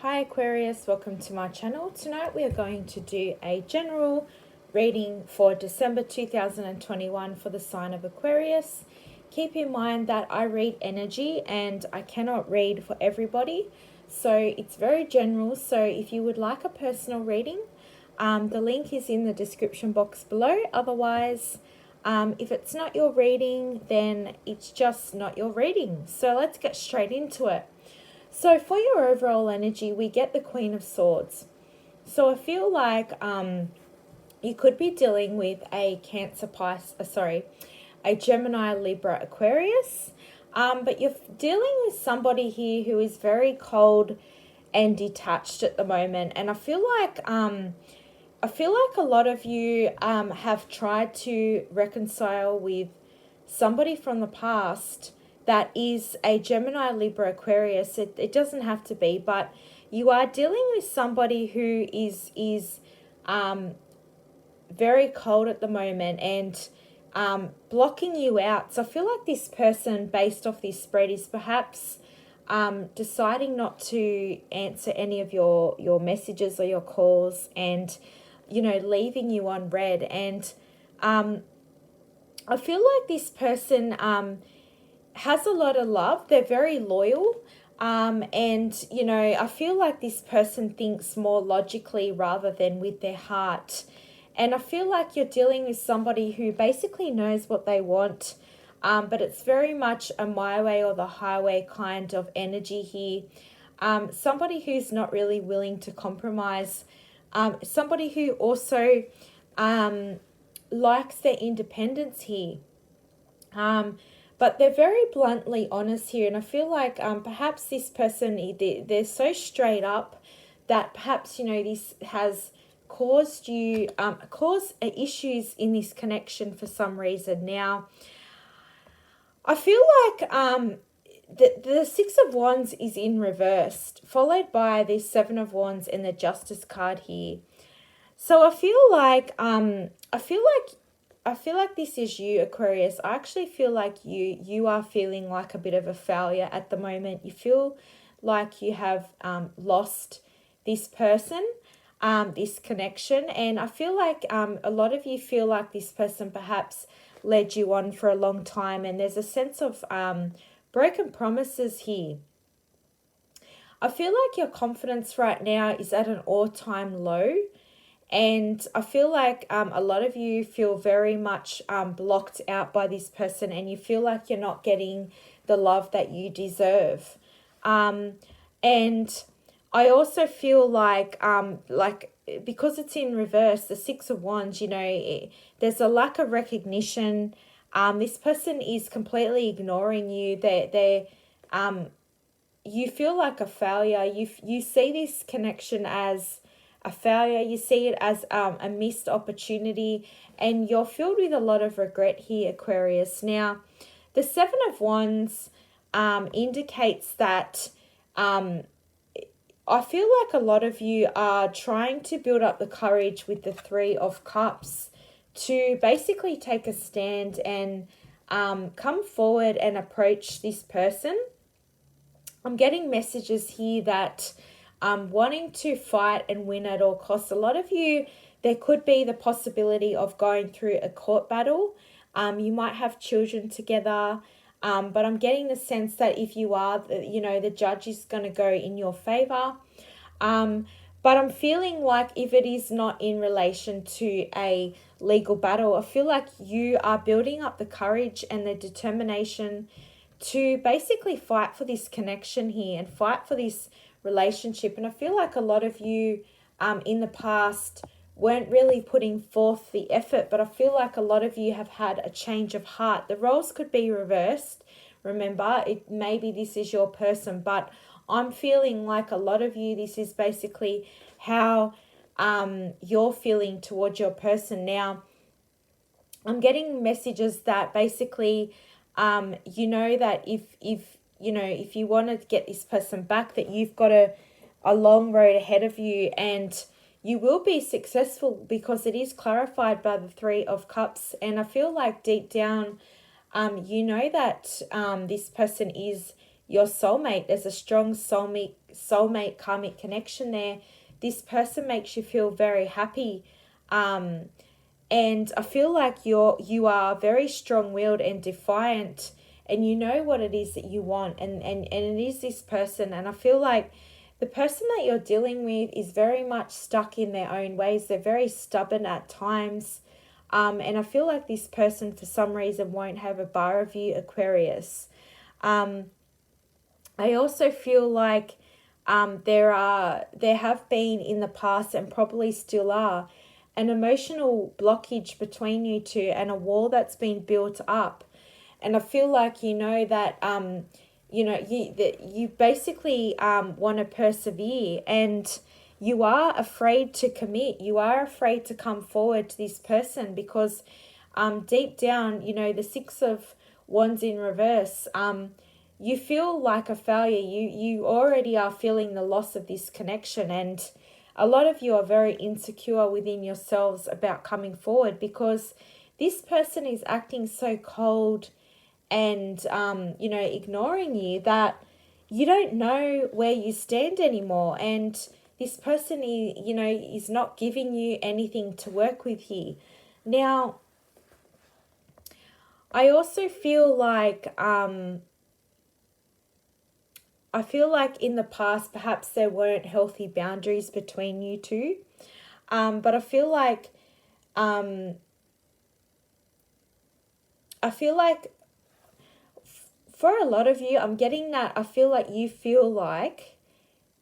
Hi Aquarius, welcome to my channel. Tonight we are going to do a general reading for December 2021 for the sign of Aquarius. Keep in mind that I read energy and I cannot read for everybody, so it's very general. So if you would like a personal reading, the link is in the description box below. Otherwise, if it's not your reading, then it's just not your reading. So let's get straight into it. So for your overall energy, we get the Queen of Swords. So I feel like you could be dealing with a a Gemini, Libra, Aquarius. But you're dealing with somebody here who is very cold and detached at the moment. And I feel like a lot of you have tried to reconcile with somebody from the past that is a Gemini, Libra, Aquarius. It doesn't have to be, but you are dealing with somebody who is very cold at the moment and blocking you out. So I feel like this person, based off this spread, is perhaps deciding not to answer any of your messages or your calls, and leaving you on read. And I feel like this person has a lot of love. They're very loyal. And, I feel like this person thinks more logically rather than with their heart. And I feel like you're dealing with somebody who basically knows what they want, but it's very much a my way or the highway kind of energy here. Somebody who's not really willing to compromise. Somebody who also likes their independence here. But they're very bluntly honest here, and I feel like perhaps this person, they're so straight up that perhaps this has caused issues in this connection for some reason. Now, I feel like the Six of Wands is in reversed, followed by the Seven of Wands and the Justice card here. So I feel like this is you, Aquarius. I actually feel like you are feeling like a bit of a failure at the moment. You feel like you have lost this person, this connection. And I feel like a lot of you feel like this person perhaps led you on for a long time. And there's a sense of broken promises here. I feel like your confidence right now is at an all-time low. And I feel like a lot of you feel very much blocked out by this person, and you feel like you're not getting the love that you deserve. And I also feel like because it's in reverse, the Six of Wands, there's a lack of recognition. This person is completely ignoring you. You feel like a failure. You see this connection as a failure. You see it as a missed opportunity, and you're filled with a lot of regret here, Aquarius. Now, the Seven of Wands indicates that I feel like a lot of you are trying to build up the courage with the Three of Cups to basically take a stand and come forward and approach this person. I'm getting messages here that wanting to fight and win at all costs. A lot of you, there could be the possibility of going through a court battle. You might have children together, but I'm getting the sense that if you are, the judge is going to go in your favor. But I'm feeling like if it is not in relation to a legal battle, I feel like you are building up the courage and the determination to basically fight for this connection here and fight for this relationship. And I feel like a lot of you in the past weren't really putting forth the effort, but I feel like a lot of you have had a change of heart. The roles could be reversed. Remember, maybe this is your person, but I'm feeling like a lot of you, this is basically how you're feeling towards your person. Now, I'm getting messages that basically that if you want to get this person back, that you've got a long road ahead of you, and you will be successful because it is clarified by the Three of Cups. And I feel like deep down, that this person is your soulmate. There's a strong soulmate karmic connection there. This person makes you feel very happy. And I feel like you are very strong-willed and defiant, and you know what it is that you want, and it is this person. And I feel like the person that you're dealing with is very much stuck in their own ways. They're very stubborn at times. And I feel like this person, for some reason, won't have a bar of you, Aquarius. I also feel like there have been in the past, and probably still are, an emotional blockage between you two, and a wall that's been built up. And I feel like that you basically want to persevere, and you are afraid to commit. You are afraid to come forward to this person because deep down, the Six of Wands in reverse, you feel like a failure. You already are feeling the loss of this connection, and a lot of you are very insecure within yourselves about coming forward because this person is acting so cold and ignoring you that you don't know where you stand anymore. And this person is not giving you anything to work with here. Now, I also feel like in the past, perhaps there weren't healthy boundaries between you two. But I feel like for a lot of you, I'm getting that I feel like you feel like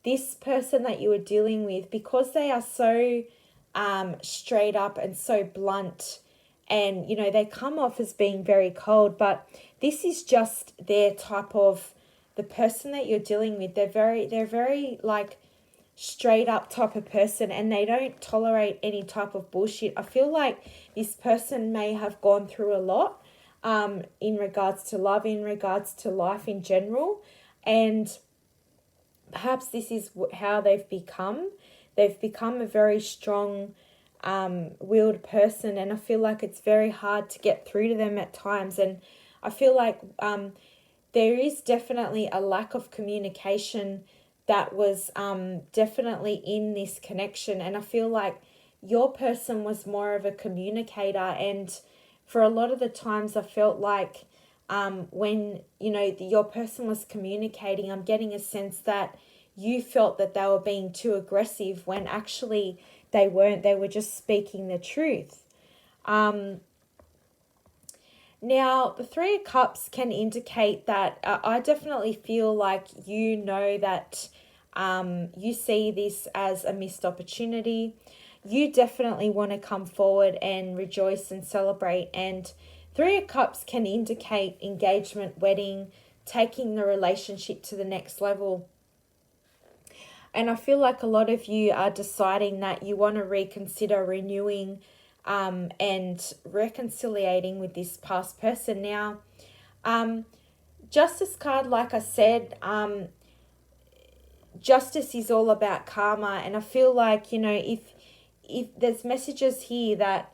this person that you are dealing with, because they are so straight up and so blunt, and they come off as being very cold, but this is just their type of, the person that you're dealing with. They're very like straight up type of person, and they don't tolerate any type of bullshit. I feel like this person may have gone through a lot in regards to love, in regards to life in general, and perhaps this is how they've become. They've become a very strong willed person, and I feel like it's very hard to get through to them at times. And I feel like there is definitely a lack of communication that was definitely in this connection. And I feel like your person was more of a communicator, and for a lot of the times I felt like when your person was communicating, I'm getting a sense that you felt that they were being too aggressive when actually they weren't. They were just speaking the truth. Now, the Three of Cups can indicate that I definitely feel like that you see this as a missed opportunity. You definitely want to come forward and rejoice and celebrate. And Three of Cups can indicate engagement, wedding, taking the relationship to the next level. And I feel like a lot of you are deciding that you want to reconsider renewing and reconciliating with this past person. Now, Justice card, like I said, justice is all about karma. And I feel like, if there's messages here that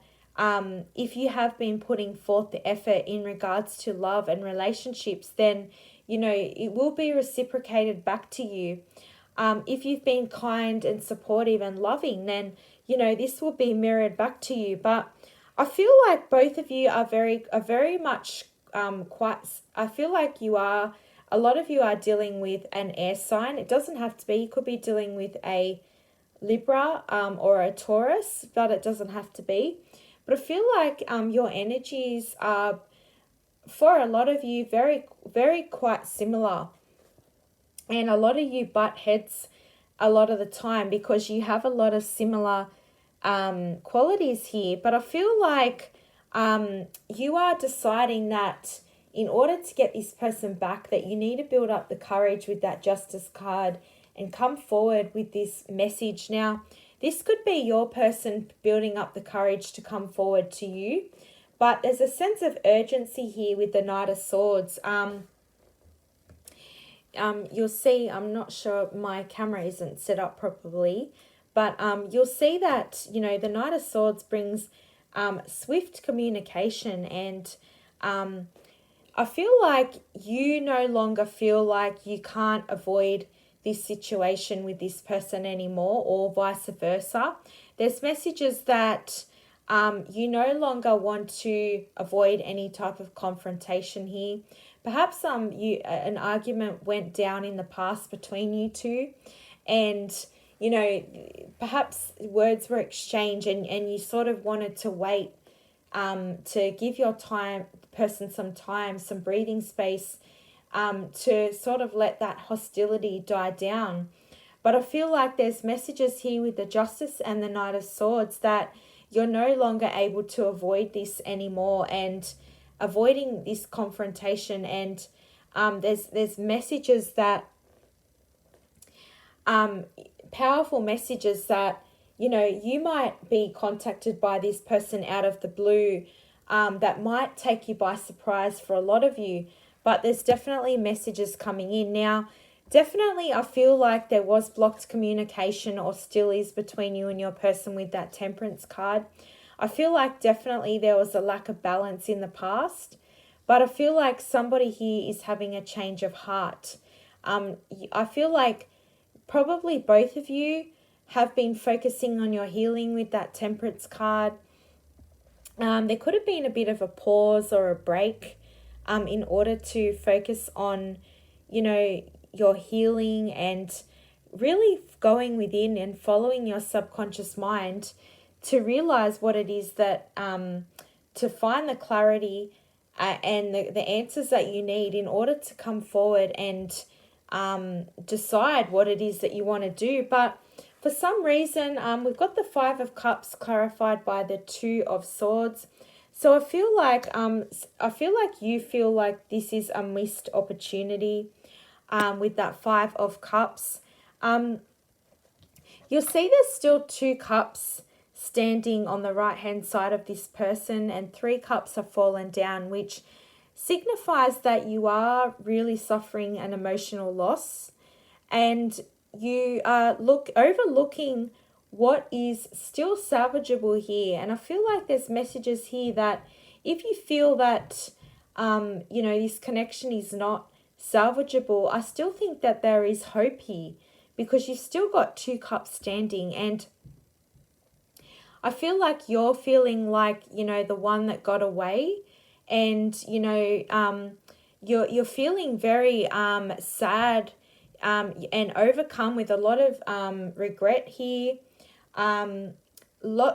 if you have been putting forth the effort in regards to love and relationships, then, it will be reciprocated back to you. If you've been kind and supportive and loving, then, this will be mirrored back to you. But I feel like both of you are very much I feel like a lot of you are dealing with an air sign. It doesn't have to be. You could be dealing with a Libra or a Taurus, but it doesn't have to be. But I feel like your energies are, for a lot of you, very, very quite similar. And a lot of you butt heads a lot of the time because you have a lot of similar qualities here. But I feel like you are deciding that in order to get this person back, that you need to build up the courage with that Justice card and come forward with this message. Now, this could be your person building up the courage to come forward to you, but there's a sense of urgency here with the Knight of Swords. You'll see, I'm not sure, my camera isn't set up properly, but you'll see that, the Knight of Swords brings swift communication, and I feel like you no longer feel like you can't avoid this situation with this person anymore, or vice versa. There's messages that you no longer want to avoid any type of confrontation here. Perhaps an argument went down in the past between you two, and perhaps words were exchanged, and you sort of wanted to wait to give your person some time, some breathing space, to sort of let that hostility die down. But I feel like there's messages here with the Justice and the Knight of Swords that you're no longer able to avoid this anymore, and avoiding this confrontation. And there's messages that powerful messages that you might be contacted by this person out of the blue, that might take you by surprise for a lot of you. But there's definitely messages coming in now. Definitely, I feel like there was blocked communication, or still is, between you and your person with that Temperance card. I feel like definitely there was a lack of balance in the past, but I feel like somebody here is having a change of heart. I feel like probably both of you have been focusing on your healing with that Temperance card. There could have been a bit of a pause or a break in order to focus on, your healing, and really going within and following your subconscious mind to realize what it is that, to find the clarity and the answers that you need in order to come forward and decide what it is that you want to do. But for some reason, we've got the Five of Cups clarified by the Two of Swords. So I feel like you feel like this is a missed opportunity with that Five of Cups. You'll see there's still 2 cups standing on the right hand side of this person, and 3 cups have fallen down, which signifies that you are really suffering an emotional loss, and you are overlooking what is still salvageable here. And I feel like there's messages here that if you feel that this connection is not salvageable, I still think that there is hope here, because you've still got 2 cups standing. And I feel like you're feeling like the one that got away, and you're feeling very sad and overcome with a lot of regret here,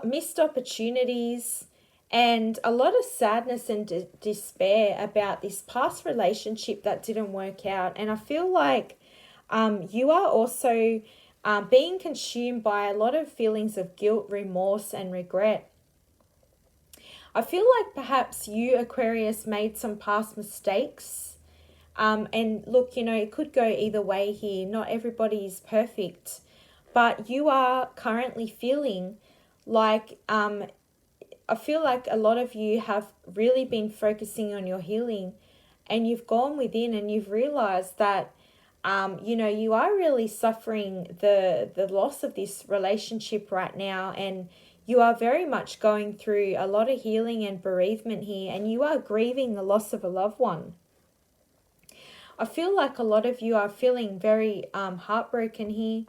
missed opportunities, and a lot of sadness and despair about this past relationship that didn't work out. And I feel like you are also being consumed by a lot of feelings of guilt, remorse, and regret. I feel like perhaps you, Aquarius, made some past mistakes. And look, it could go either way here. Not everybody is perfect. But you are currently feeling like, I feel like a lot of you have really been focusing on your healing, and you've gone within and you've realized that, you are really suffering the loss of this relationship right now, and you are very much going through a lot of healing and bereavement here, and you are grieving the loss of a loved one. I feel like a lot of you are feeling very heartbroken here.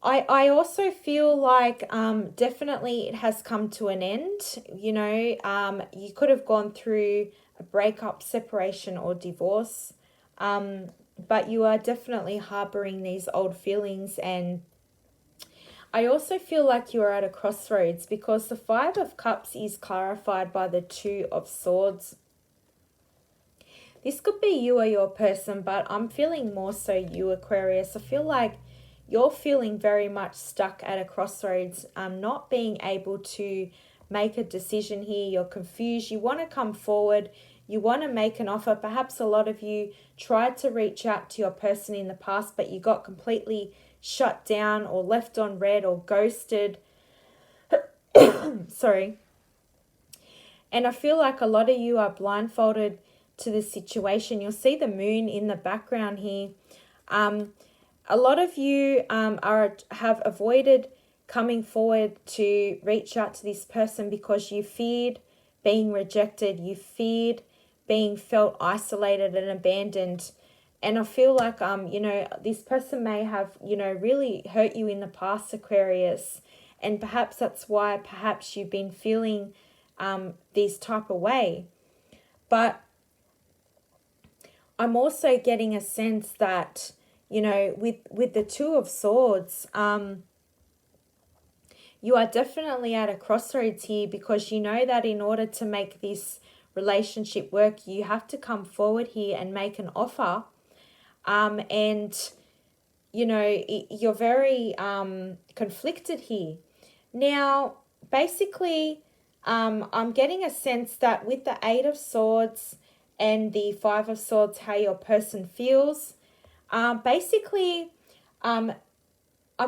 I also feel like definitely it has come to an end. You could have gone through a breakup, separation, or divorce, but you are definitely harboring these old feelings. And I also feel like you are at a crossroads, because the Five of Cups is clarified by the Two of Swords. This could be you or your person, but I'm feeling more so you, Aquarius. I feel like you're feeling very much stuck at a crossroads, not being able to make a decision here. You're confused. You want to come forward. You want to make an offer. Perhaps a lot of you tried to reach out to your person in the past, but you got completely shut down or left on red or ghosted. Sorry. And I feel like a lot of you are blindfolded to the situation. You'll see the moon in the background here. A lot of you have avoided coming forward to reach out to this person because you feared being rejected. You feared being felt isolated and abandoned. And I feel like, this person may have, really hurt you in the past, Aquarius. And perhaps that's why perhaps you've been feeling this type of way. But I'm also getting a sense that, with the Two of Swords, you are definitely at a crossroads here, because you know that in order to make this relationship work, you have to come forward here and make an offer. And, you're very conflicted here. Now, basically, I'm getting a sense that with the Eight of Swords and the Five of Swords, how your person feels, basically, I'm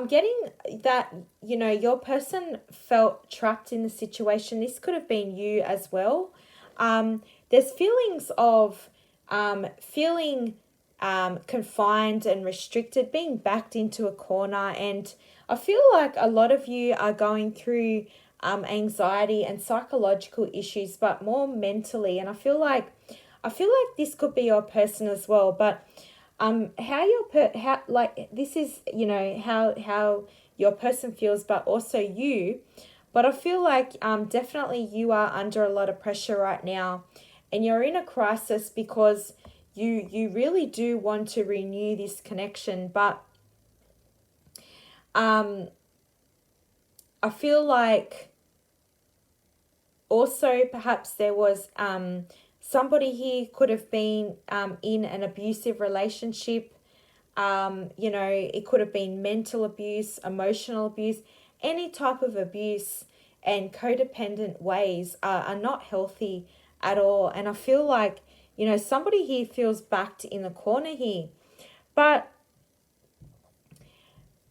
getting that, your person felt trapped in the situation. This could have been you as well. There's feelings of feeling confined and restricted, being backed into a corner. And I feel like a lot of you are going through anxiety and psychological issues, but more mentally. And I feel like this could be your person as well. But this is, how your person feels, but also you. But I feel like definitely you are under a lot of pressure right now, and you're in a crisis because you really do want to renew this connection. But I feel like also perhaps there was somebody here could have been in an abusive relationship. It could have been mental abuse, emotional abuse, any type of abuse, and codependent ways are not healthy at all. And I feel like, somebody here feels backed in the corner here. But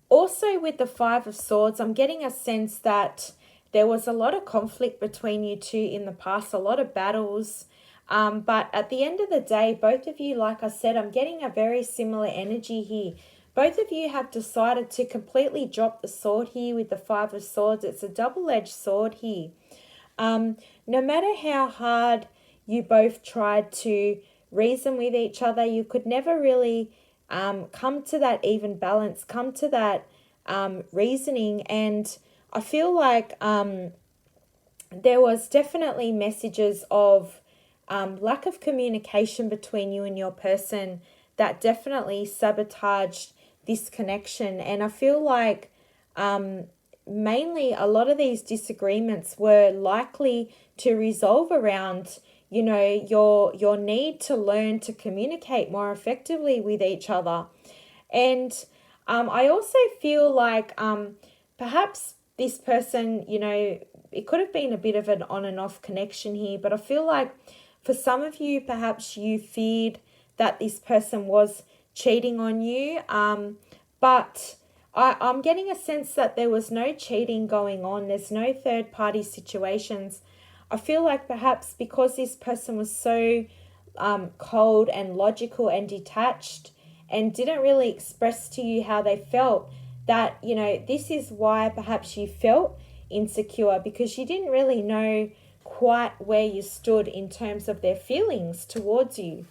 also with the Five of Swords, I'm getting a sense that there was a lot of conflict between you two in the past, a lot of battles. But at the end of the day, both of you, like I said, I'm getting a very similar energy here. Both of you have decided to completely drop the sword here with the Five of Swords. It's a double-edged sword here. No matter how hard you both tried to reason with each other, you could never really come to that even balance, come to that reasoning. And I feel like there was definitely messages of lack of communication between you and your person that definitely sabotaged this connection. And I feel like mainly a lot of these disagreements were likely to resolve around, your need to learn to communicate more effectively with each other. And I also feel like perhaps this person, it could have been a bit of an on and off connection here, but I feel like for some of you, perhaps you feared that this person was cheating on you, but I'm getting a sense that there was no cheating going on. There's no third-party situations. I feel like perhaps because this person was so cold and logical and detached and didn't really express to you how they felt, that, this is why perhaps you felt insecure, because you didn't really know quite where you stood in terms of their feelings towards you.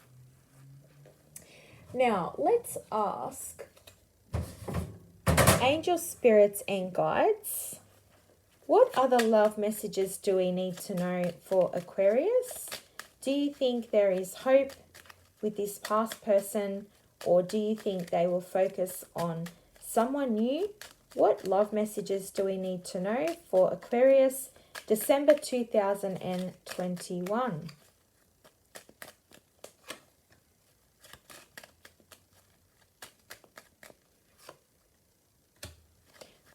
Now, let's ask angel spirits and guides, what other love messages do we need to know for Aquarius? Do you think there is hope with this past person, or do you think they will focus on someone new? What love messages do we need to know for Aquarius, December 2021?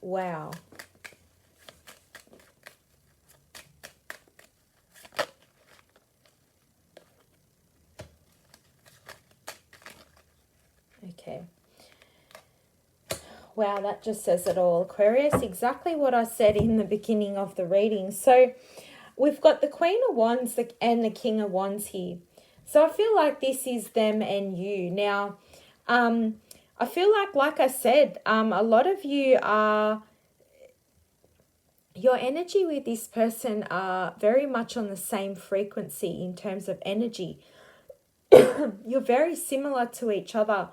Wow. Okay. Wow, that just says it all, Aquarius. Exactly what I said in the beginning of the reading. So we've got the Queen of Wands and the King of Wands here. So I feel like this is them and you. Now, I feel like I said, a lot of you are your energy with this person are very much on the same frequency in terms of energy. You're very similar to each other.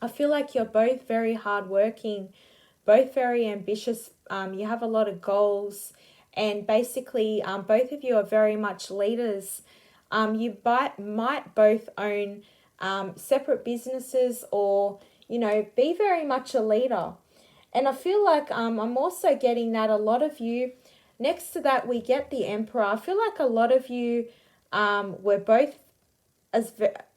I feel like you're both very hardworking, both very ambitious. You have a lot of goals, and basically, both of you are very much leaders. You might both own separate businesses, or be very much a leader. And I feel like I'm also getting that a lot of you. Next to that, we get the Emperor. I feel like a lot of you were both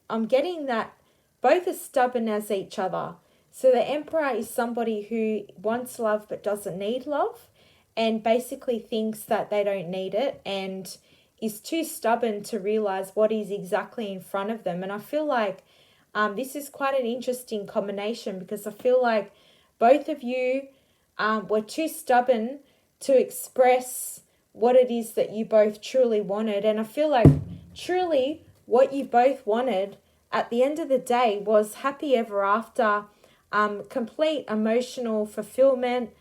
I'm getting that both as stubborn as each other. So the Emperor is somebody who wants love but doesn't need love, and basically thinks that they don't need it, and is too stubborn to realize what is exactly in front of them. And I feel like this is quite an interesting combination, because I feel like both of you were too stubborn to express what it is that you both truly wanted. And I feel like truly what you both wanted at the end of the day was happy ever after, complete emotional fulfillment.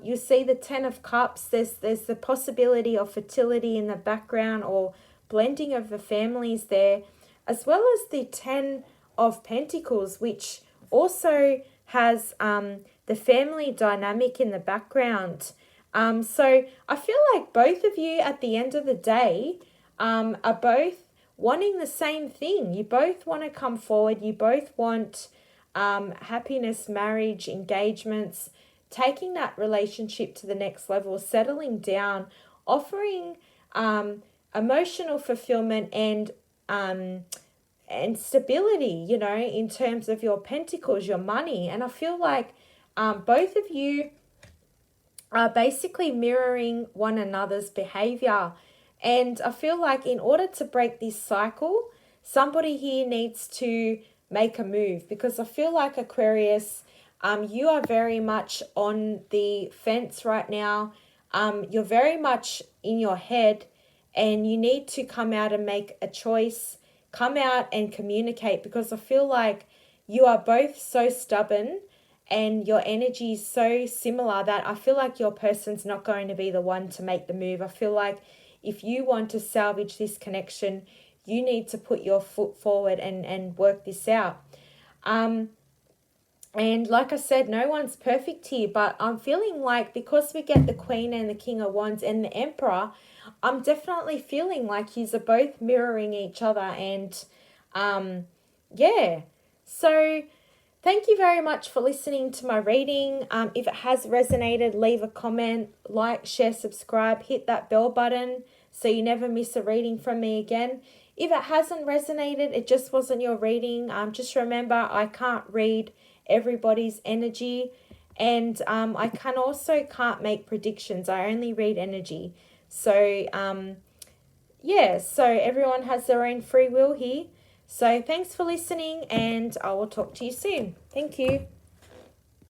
You see the 10 of Cups, there's the possibility of fertility in the background, or blending of the families there, as well as the 10 of Pentacles, which also has the family dynamic in the background. So I feel like both of you at the end of the day are both wanting the same thing. You both want to come forward. You both want happiness, marriage, engagements, taking that relationship to the next level, settling down, offering emotional fulfillment and stability, in terms of your pentacles, your money. And I feel like both of you are basically mirroring one another's behavior. And I feel like in order to break this cycle, somebody here needs to make a move, because I feel like Aquarius, you are very much on the fence right now. You're very much in your head, and you need to come out and make a choice. Come out and communicate, because I feel like you are both so stubborn and your energy is so similar that I feel like your person's not going to be the one to make the move. I feel like if you want to salvage this connection, you need to put your foot forward and work this out. And like I said, no one's perfect here, but I'm feeling like because we get the Queen and the King of Wands and the Emperor, I'm definitely feeling like yous are both mirroring each other. And yeah, so thank you very much for listening to my reading. If it has resonated, leave a comment, like, share, subscribe, hit that bell button so you never miss a reading from me again. If it hasn't resonated, it just wasn't your reading. Just remember, I can't read everybody's energy, and I can't make predictions. I only read energy. So yeah, so everyone has their own free will here. So thanks for listening, and I will talk to you soon. Thank you.